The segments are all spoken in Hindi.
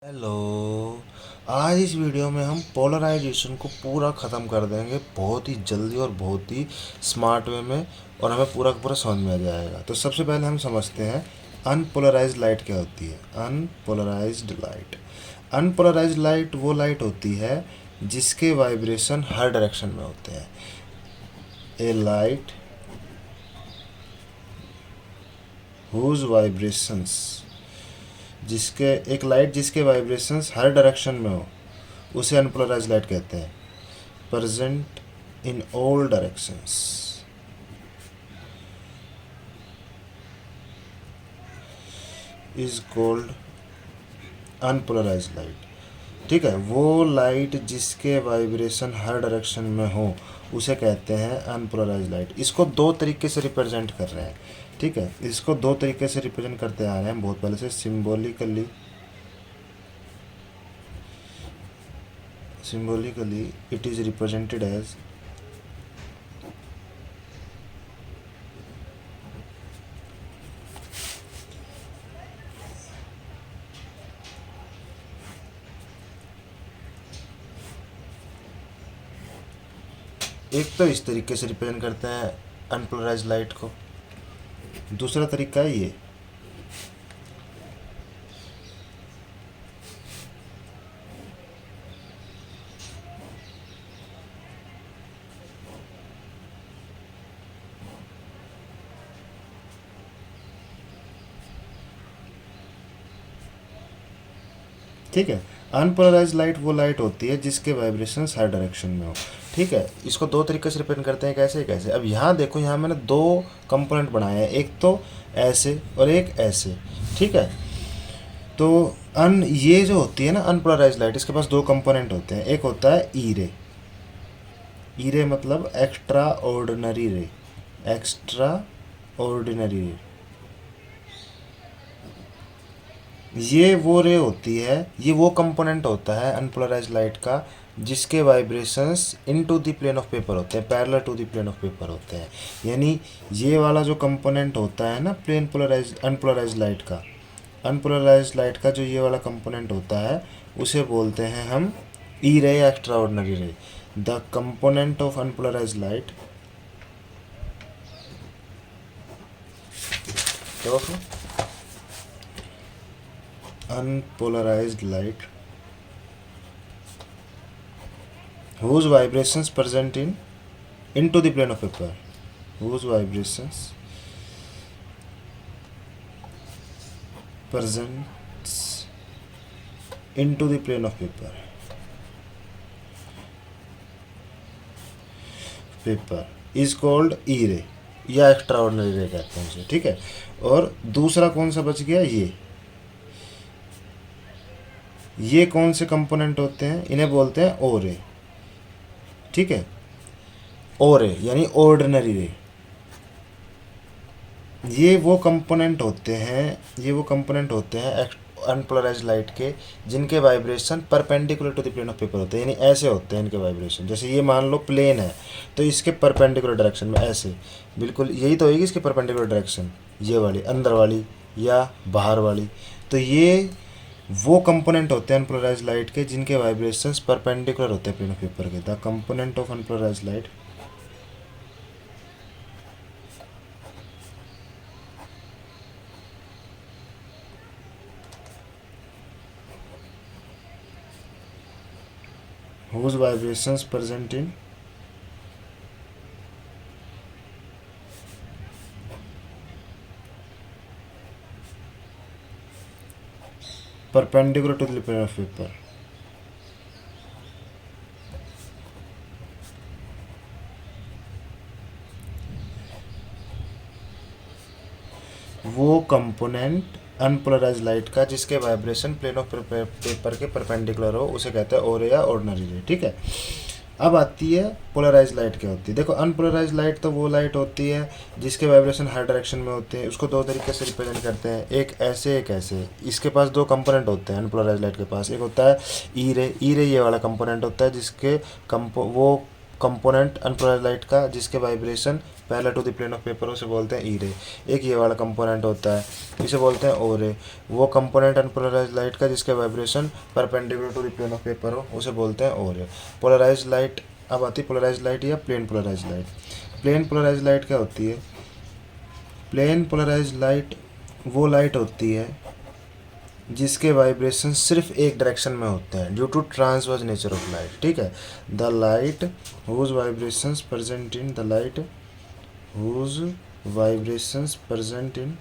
हेलो। आज इस वीडियो में हम पोलराइजेशन को पूरा ख़त्म कर देंगे बहुत ही जल्दी और बहुत ही स्मार्ट वे में, और हमें पूरा का पूरा समझ में आ जाएगा। तो सबसे पहले हम समझते हैं अनपोलराइज्ड लाइट क्या होती है। अनपोलराइज्ड लाइट वो लाइट होती है जिसके वाइब्रेशन हर डायरेक्शन में होते हैं। ए लाइट हुज वाइब्रेशंस एक लाइट जिसके वाइब्रेशंस हर डायरेक्शन में हो उसे अनपोलराइज्ड लाइट कहते हैं। Present in all directions is called unpolarised light. ठीक है, वो लाइट जिसके वाइब्रेशन हर डायरेक्शन में हो उसे कहते हैं अनपोलराइज्ड लाइट। इसको दो तरीके से रिप्रेजेंट कर रहे हैं। ठीक है, इसको दो तरीके से रिप्रेजेंट करते आ रहे हैं बहुत पहले से। Symbolically it is represented as एक तो इस तरीके से रिप्रेजेंट करते हैं अनपोलराइज्ड लाइट को। दूसरा तरीका है ये। ठीक है, अनपोलराइज्ड लाइट वो लाइट होती है जिसके वाइब्रेशंस हर डायरेक्शन में हो। ठीक है, इसको दो तरीके से रिप्रेजेंट करते हैं। कैसे कैसे? अब यहाँ देखो, यहाँ मैंने दो कंपोनेंट बनाए हैं, एक तो ऐसे और एक ऐसे। ठीक है, तो ये जो होती है ना अनपोलराइज्ड लाइट, इसके पास दो कंपोनेंट होते हैं। एक होता है ई रे। ई रे मतलब एक्स्ट्रा ऑर्डिनरी रे। एक्स्ट्रा ऑर्डिनरी रे ये वो रे होती है, ये वो कंपोनेंट होता है अनपोलराइज्ड लाइट का जिसके vibrations into the plane of paper होते हैं, parallel to the plane of paper होते हैं। यानी ये वाला जो कंपोनेंट होता है ना प्लेन पोलराइज्ड अनपोलराइज्ड लाइट का जो ये वाला कंपोनेंट होता है उसे बोलते हैं हम ई रे या एक्स्ट्रा ऑर्डिनरी रे। The component of unpolarised light unpolarized light whose vibrations present in into the plane of paper, whose vibrations presents into the plane of paper is called E ray या एक्स्ट्रा ऑर्डिनरी रे कहते हैं उसे। ठीक है, और दूसरा कौन सा बच गया? ये कौन से कंपोनेंट होते हैं? इन्हें बोलते हैं ओ रे। ठीक है, ओ रे यानी ऑर्डिनरी रे। ये वो कंपोनेंट होते हैं अनपोलराइज्ड लाइट के जिनके vibration perpendicular to the plane of paper होते हैं। यानी ऐसे होते हैं इनके वाइब्रेशन। जैसे ये मान लो प्लेन है तो इसके परपेंडिकुलर डायरेक्शन में ऐसे, बिल्कुल यही तो होगी इसकी परपेंडिकुलर डायरेक्शन, ये वाली अंदर वाली या बाहर वाली। तो ये वो कंपोनेंट होते हैं अनपोलराइज्ड लाइट के जिनके वाइब्रेशंस परपेंडिकुलर होते हैं प्लेन ऑफ पेपर के। The component of unpolarised light whose vibrations present in perpendicular to the plane of paper वो कंपोनेंट अनपोलराइज्ड लाइट का जिसके वाइब्रेशन प्लेन ऑफ पेपर के परपेंडिकुलर हो उसे कहते हैं ओ रे या ऑर्डिनरी रे। ठीक है, अब आती है पोलराइज्ड लाइट क्या होती है। देखो, अनपोलराइज्ड लाइट तो वो लाइट होती है जिसके वाइब्रेशन हर डायरेक्शन में होते हैं। उसको दो तरीके से रिप्रेजेंट करते हैं, एक ऐसे एक ऐसे। इसके पास दो कंपोनेंट होते हैं अनपोलराइज्ड लाइट के पास। एक होता है ई रे। ई रे ये वाला कंपोनेंट होता है जिसके वो कंपोनेंट अनपोलराइज्ड लाइट का जिसके vibration parallel to the plane of paper, उसे बोलते हैं ई रे। एक ये वाला कंपोनेंट होता है, इसे बोलते हैं ओ रे। वो कंपोनेंट अनपोलराइज लाइट का जिसका vibration perpendicular to the plane of paper हो, उसे बोलते हैं ओ रे। पोलराइज लाइट, अब आती है पोलराइज लाइट या plane polarise light. Plane polarise light क्या होती है? प्लेन पोलराइज लाइट वो लाइट होती है जिसके वाइब्रेशन सिर्फ एक डायरेक्शन में होते हैं due to transverse nature of light. ठीक है, the light whose vibrations present in the light whose vibrations present in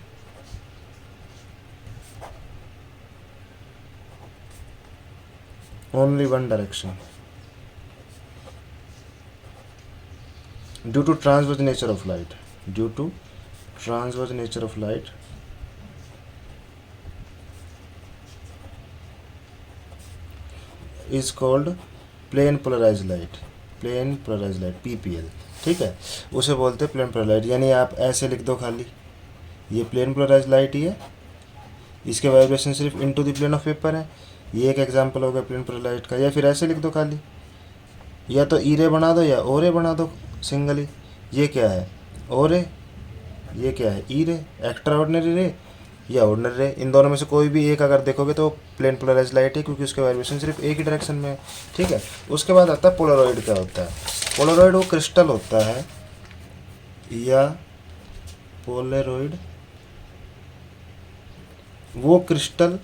only one direction due to transverse nature of light, due to transverse nature of light is called plane polarized light, plane polarized light PPL। ठीक है, उसे बोलते हैं प्लेन पोलराइज। यानी आप ऐसे लिख दो खाली, ये प्लेन पोलराइज लाइट ही है, इसके वाइब्रेशन सिर्फ into the plane of paper है। ये एक एग्जांपल हो गया प्लेन पोलराइज का। या फिर ऐसे लिख दो खाली, या तो ई रे बना दो या ओ रे बना दो सिंगली। ये क्या है? ओ रे, ये क्या है? ई रे। एक्स्ट्रा ऑर्डिनरी रे या ऑर्डिनरी रे, इन दोनों में से कोई भी एक अगर देखोगे तो प्लेन पोलराइज लाइट है, क्योंकि उसके वाइब्रेशन सिर्फ एक ही डायरेक्शन में है। ठीक है, उसके बाद आता है पोलरॉइड। क्या होता है पोलरॉइड? वो क्रिस्टल होता है या पोलरॉइड वो क्रिस्टल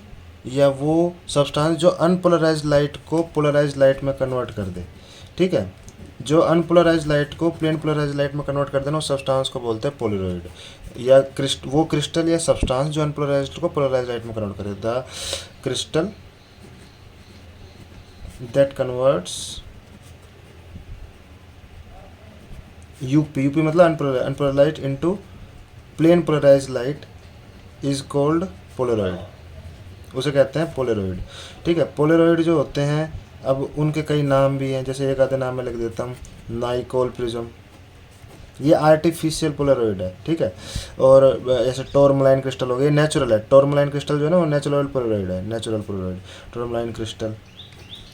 या वो सब्सटेंस जो अनपोलराइज लाइट को पोलराइज लाइट में कन्वर्ट कर दे। ठीक है, जो अनपोलराइज लाइट को प्लेन पोलराइज लाइट में कन्वर्ट कर देना, उस सब्सटेंस को बोलते हैं पोलरॉइड। या वो क्रिस्टल या सब्सटेंस जो अनपोलराइज को पोलराइज लाइट में कन्वर्ट करे, द क्रिस्टल दैट कन्वर्ट्स यूपी मतलब unpolarized into plane polarise light is called polaroid, उसे कहते हैं पोलरॉइड। ठीक है, पोलरॉइड जो होते हैं, अब उनके कई नाम भी हैं, जैसे एक आधे नाम में लिख देता हूँ, नाइकोल प्रिज्म, ये आर्टिफिशियल पोलरॉइड है। ठीक है, और ऐसे टोरमलाइन क्रिस्टल हो गए, नेचुरल है। टोरमलाइन क्रिस्टल जो है ना वो नेचुरल पोलरॉइड है, नेचुरल पोलरॉइड, टोरमलाइन क्रिस्टल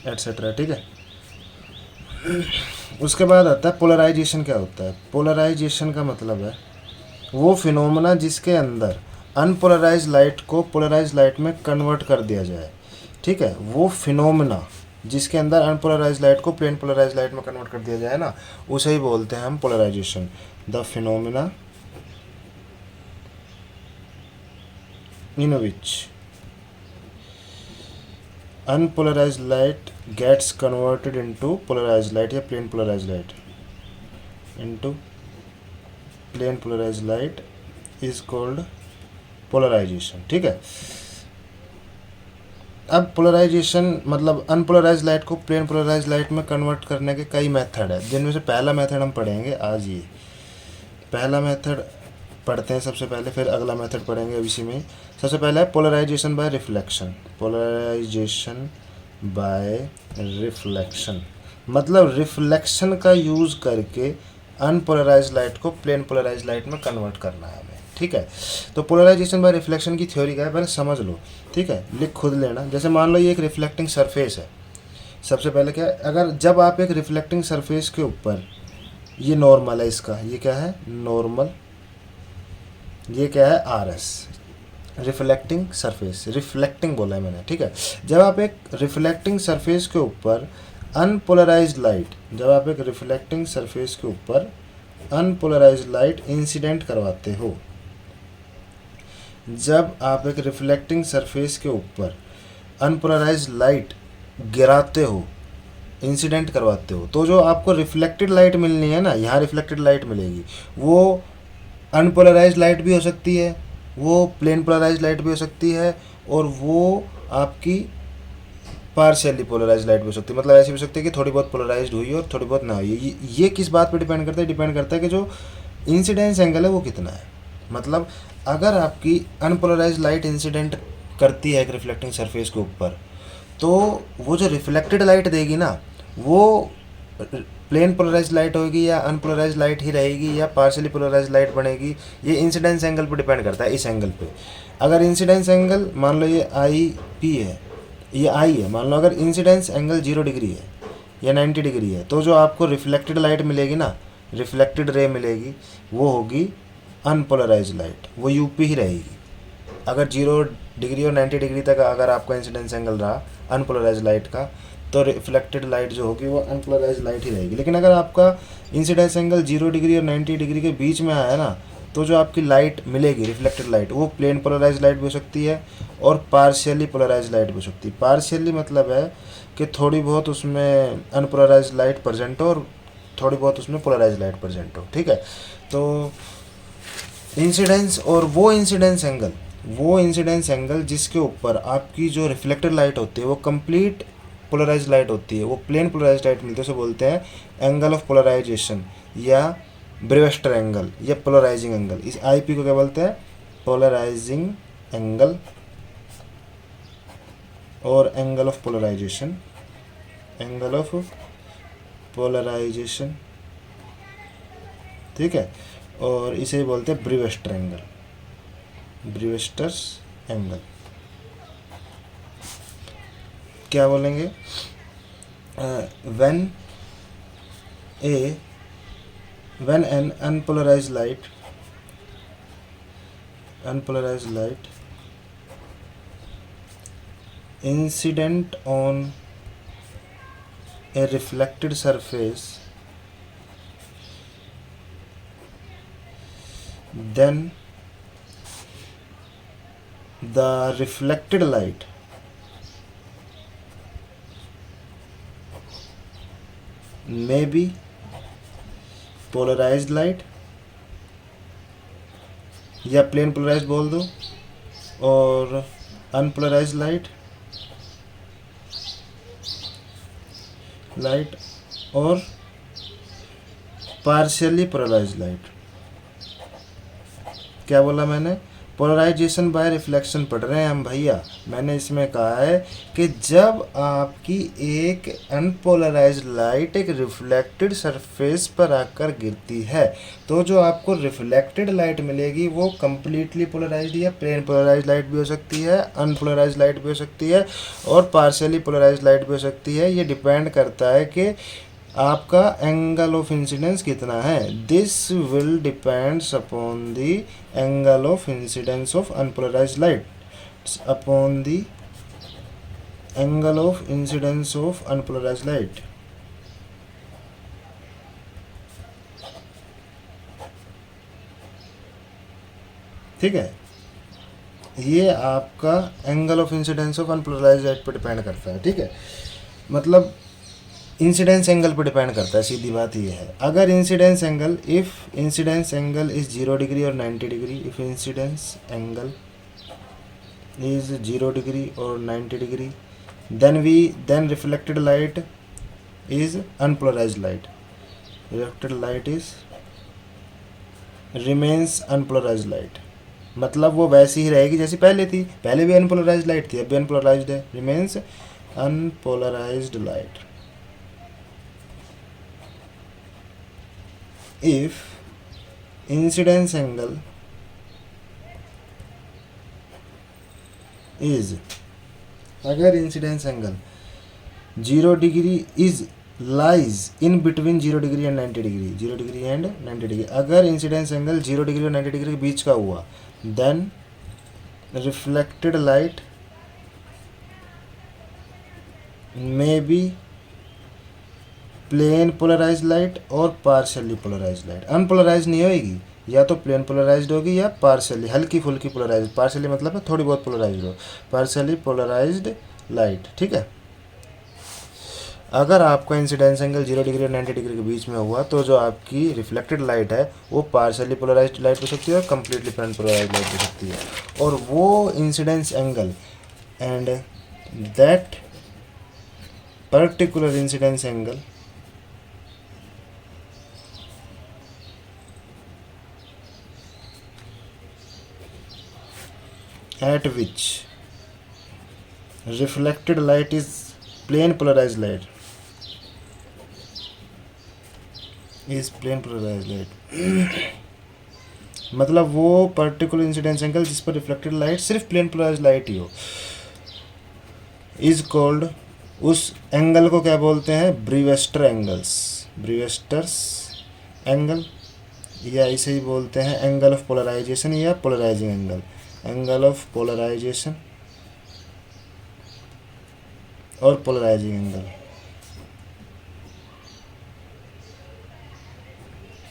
एटसेट्रा। ठीक है, उसके बाद आता है पोलराइजेशन। क्या होता है? पोलराइजेशन का मतलब है वो फिनोमेना जिसके अंदर अनपोलराइज लाइट को पोलराइज लाइट में कन्वर्ट कर दिया जाए। ठीक है, वो फिनोमेना जिसके अंदर अनपोलराइज लाइट को प्लेन पोलराइज लाइट में कन्वर्ट कर दिया जाए ना, उसे ही बोलते हैं हम polarization. The phenomena in which unpolarized light gets converted into polarized light या plane polarise light into plane polarise light is called polarization. ठीक है, अब पोलराइजेशन मतलब अनपोलराइज लाइट को प्लेन पोलराइज लाइट में कन्वर्ट करने के कई मेथड है, जिनमें से पहला मेथड हम पढ़ेंगे आज। ये पहला मेथड पढ़ते हैं सबसे पहले, फिर अगला मेथड पढ़ेंगे इसी में। सबसे पहला है polarization by reflection. Polarization by reflection मतलब रिफ्लेक्शन का यूज़ करके अनपोलराइज लाइट को प्लेन पोलराइज लाइट में कन्वर्ट करना है हमें। ठीक है, तो पोलराइजेशन बाय रिफ्लेक्शन की थ्योरी क्या है पहले समझ लो। ठीक है, लिख खुद लेना। जैसे मान लो ये एक रिफ्लेक्टिंग सरफेस है। सबसे पहले क्या है, अगर जब आप एक रिफ्लेक्टिंग सरफेस के ऊपर, ये नॉर्मल है इसका, ये क्या है नॉर्मल, ये क्या है RS, रिफ्लेक्टिंग सरफेस, रिफ्लेक्टिंग बोला है मैंने। ठीक है, जब आप एक रिफ्लेक्टिंग सरफेस के ऊपर अनपोलराइज्ड लाइट, जब आप एक रिफ्लेक्टिंग सरफेस के ऊपर अनपोलराइज्ड लाइट इंसिडेंट करवाते हो, जब आप एक रिफ्लेक्टिंग सरफेस के ऊपर अनपोलराइज्ड लाइट गिराते हो, इंसिडेंट करवाते हो, तो जो आपको रिफ्लेक्टेड लाइट मिलनी है ना, यहाँ रिफ्लेक्टेड लाइट मिलेगी, वो अनपोलराइज्ड लाइट भी हो सकती है, वो प्लेन पोलराइज्ड लाइट भी हो सकती है, और वो आपकी पार्शियली पोलराइज्ड लाइट भी हो सकती है। मतलब ऐसी भी हो सकती है कि थोड़ी बहुत पोलराइज्ड हुई और थोड़ी बहुत ना हुई। ये किस बात पे डिपेंड करता है? डिपेंड करता है कि जो इंसिडेंस एंगल है वो कितना है। मतलब अगर आपकी अनपोलराइज्ड लाइट इंसिडेंट करती है एक रिफ्लेक्टिंग सरफेस के ऊपर, तो वो जो रिफ्लेक्टेड लाइट देगी ना, वो प्लेन पोलराइज्ड लाइट होगी या अनपोलराइज्ड लाइट ही रहेगी या पार्शियली पोलराइज्ड लाइट बनेगी, ये इंसिडेंस एंगल पे डिपेंड करता है, इस एंगल पे। अगर इंसिडेंस एंगल मान लो ये IP है, ये I है, मान लो अगर इंसिडेंस एंगल 0 डिग्री है या 90 डिग्री है, तो जो आपको रिफ्लेक्टेड लाइट मिलेगी ना, रिफ्लेक्टेड रे मिलेगी वो होगी अनपोलराइज लाइट, वो यूपी ही रहेगी। अगर 0 डिग्री और 90 डिग्री तक अगर आपका इंसिडेंस एंगल रहा अनपोलराइज लाइट का, तो रिफ्लेक्टेड लाइट जो होगी वो अनपोलराइज लाइट ही रहेगी। लेकिन अगर आपका इंसिडेंस एंगल 0 डिग्री और 90 डिग्री के बीच में आया ना, तो जो आपकी लाइट मिलेगी रिफ्लेक्टेड लाइट वो प्लेन पोलराइज लाइट भी हो सकती है और पार्शियली पोलराइज लाइट भी हो सकती है। पार्शियली मतलब है कि थोड़ी बहुत उसमें अनपोलराइज लाइट प्रेजेंट हो और थोड़ी बहुत उसमें पोलराइज लाइट प्रेजेंट हो, ठीक है। तो इंसिडेंस और वो इंसिडेंस एंगल जिसके ऊपर आपकी जो रिफ्लेक्टेड लाइट होती है वो कंप्लीट पोलराइज लाइट होती है, वो प्लेन पोलराइज लाइट मिलती है, उसे बोलते हैं एंगल ऑफ पोलराइजेशन या ब्रेविस्टर एंगल या पोलराइजिंग एंगल। इस आईपी को क्या बोलते हैं? पोलराइजिंग एंगल और angle of polarization, angle of polarization, ठीक है। और इसे बोलते हैं ब्रेविस्टर एंगल, ब्रेविस्टर्स एंगल। क्या बोलेंगे? When an unpolarized light incident on a reflected surface, then the reflected light may be polarized light या प्लेन पोलराइज्ड बोल दो, और अनपोलराइज्ड लाइट और पार्शियली पोलराइज्ड लाइट। क्या बोला मैंने? पोलराइजेशन बाय रिफ्लेक्शन पढ़ रहे हैं हम भैया। मैंने इसमें कहा है कि जब आपकी एक अनपोलराइज्ड लाइट एक रिफ्लेक्टेड सरफेस पर आकर गिरती है तो जो आपको रिफ्लेक्टेड लाइट मिलेगी वो कम्प्लीटली पोलराइज्ड या प्लेन पोलराइज्ड लाइट भी हो सकती है, अनपोलराइज्ड लाइट भी हो सकती है और पार्शियली पोलराइज्ड लाइट भी हो सकती है। ये डिपेंड करता है कि आपका एंगल ऑफ इंसिडेंस कितना है। This will depends upon the angle of incidence of unpolarised light, upon the angle of incidence of unpolarised light. ठीक है, ये आपका angle of incidence of unpolarised light पर डिपेंड करता है। ठीक है, मतलब इंसिडेंस एंगल पर डिपेंड करता है, सीधी बात ये है। अगर incidence angle, if incidence angle is 0 degree और 90 degree, if incidence angle is 0 degree और 90 degree, then reflected light is unpolarized light, reflected light is remains unpolarized light, मतलब वो वैसी ही रहेगी जैसी पहले थी। पहले भी अनपोलराइज्ड लाइट थी, अब भी अनपोलराइज्ड है, remains unpolarized light. if incidence angle is, अगर incidence angle 0 degree is lies in between 0 degree and 90 degree, 0 degree and 90 degree, अगर इंसिडेंस एंगल 0 डिग्री और 90 डिग्री के बीच का हुआ, then reflected light may be plane polarized light और पार्शियली पोलराइज्ड लाइट। अनपोलराइज नहीं होगी, या तो प्लेन पोलराइज्ड होगी या पार्शियली, हल्की फुल्की पोलराइज्ड। पार्शियली मतलब है थोड़ी बहुत पोलराइज्ड हो, पार्शियली पोलराइज्ड लाइट। ठीक है, अगर आपका इंसिडेंस एंगल 0 डिग्री और 90 डिग्री के बीच में हुआ तो जो आपकी रिफ्लेक्टेड लाइट है वो पार्शियली पोलराइज्ड लाइट हो सकती है और कम्प्लीटली प्लेन पोलराइज्ड लाइट हो सकती है। और वो incidence angle and that particular incidence angle at which reflected light is plane polarized light, is plane polarized light मतलब वो पर्टिकुलर इंसिडेंस एंगल जिस पर रिफ्लेक्टेड लाइट सिर्फ प्लेन पोलराइज्ड लाइट ही हो, इज कॉल्ड, उस एंगल को क्या बोलते हैं? ब्रेविस्टर एंगल्स, ब्रेविस्टर्स एंगल, या इसे ही बोलते हैं एंगल ऑफ पोलराइजेशन या polarizing angle, angle of polarization और पोलराइजिंग एंगल।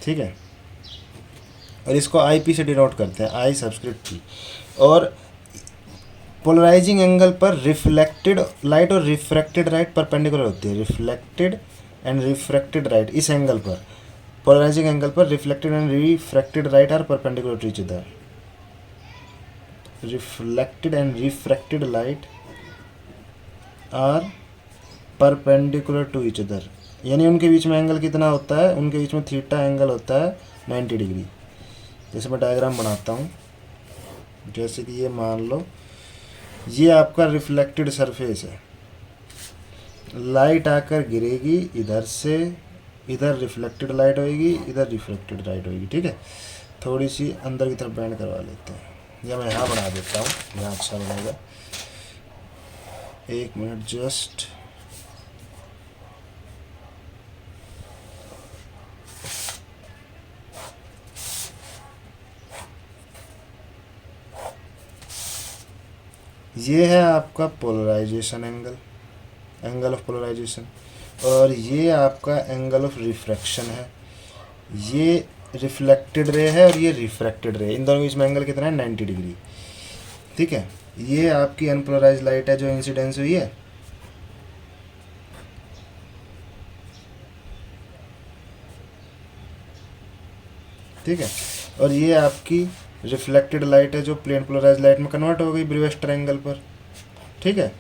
ठीक है, और इसको आई पी से डिनोट करते हैं, आई सब्सक्रिप्ट पी। और पोलराइजिंग एंगल पर रिफ्लेक्टेड लाइट और रिफ्रैक्टेड लाइट परपेंडिकुलर होती है, रिफ्लेक्टेड एंड रिफ्रैक्टेड लाइट इस एंगल पर, पोलराइजिंग एंगल पर reflected and refracted light are perpendicular to each other, reflected and refracted light are perpendicular to each other, यानी उनके बीच में एंगल कितना होता है, उनके बीच में थीटा एंगल होता है 90 डिग्री। जैसे मैं डायग्राम बनाता हूँ, जैसे कि ये मान लो ये आपका रिफ्लेक्टेड सरफेस है, लाइट आकर गिरेगी इधर से, इधर रिफ्लेक्टेड लाइट होएगी, इधर रिफ्लेक्टेड लाइट होएगी। ठीक है, थोड़ी सी अंदर की तरफ बैंड करवा लेते हैं, या मैं यहाँ बना देता हूँ, यहाँ अच्छा बनेगा। एक मिनट जस्ट, ये है आपका polarization angle, angle of polarization, और ये आपका एंगल ऑफ रिफ्रैक्शन है। ये रिफ्लेक्टेड रे है और ये रिफ्रैक्टेड रे, इन दोनों के बीच में एंगल कितना है 90 डिग्री। ठीक है, ये आपकी अनपोलराइज्ड लाइट है जो इंसिडेंस हुई है, ठीक है, और ये आपकी रिफ्लेक्टेड लाइट है जो प्लेन पोलराइज्ड लाइट में कन्वर्ट हो गई ब्रीवेस्टर एंगल पर। ठीक है,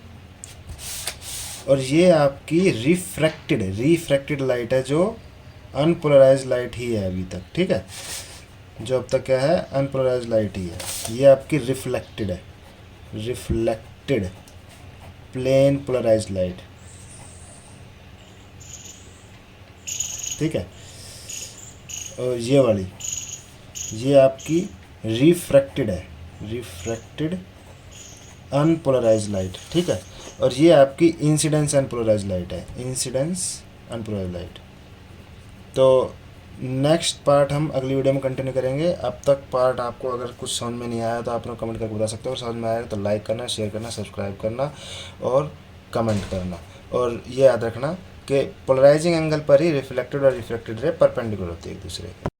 और ये आपकी रिफ्रैक्टेड लाइट है जो अनपोलराइज्ड लाइट ही है अभी तक। ठीक है, जो अब तक क्या है अनपोलराइज्ड लाइट ही है। ये आपकी रिफ्लेक्टेड है, रिफ्लेक्टेड प्लेन पोलराइज्ड लाइट। ठीक है, और ये वाली ये आपकी रिफ्रैक्टेड है, रिफ्रैक्टेड अनपोलराइज्ड लाइट। ठीक है, और ये आपकी इंसिडेंस अनपोलराइज्ड लाइट है, इंसिडेंस अनपोलराइज्ड लाइट। तो नेक्स्ट पार्ट हम अगली वीडियो में कंटिन्यू करेंगे। अब तक पार्ट आपको अगर कुछ समझ में नहीं आया तो आप लोग कमेंट करके बता सकते हो, और समझ में आया तो लाइक करना, शेयर करना, सब्सक्राइब करना और कमेंट करना। और ये याद रखना कि पोलराइजिंग एंगल पर ही रिफ्लेक्टेड और रिफ्रैक्टेड रे परपेंडिकुलर होती है एक दूसरे के।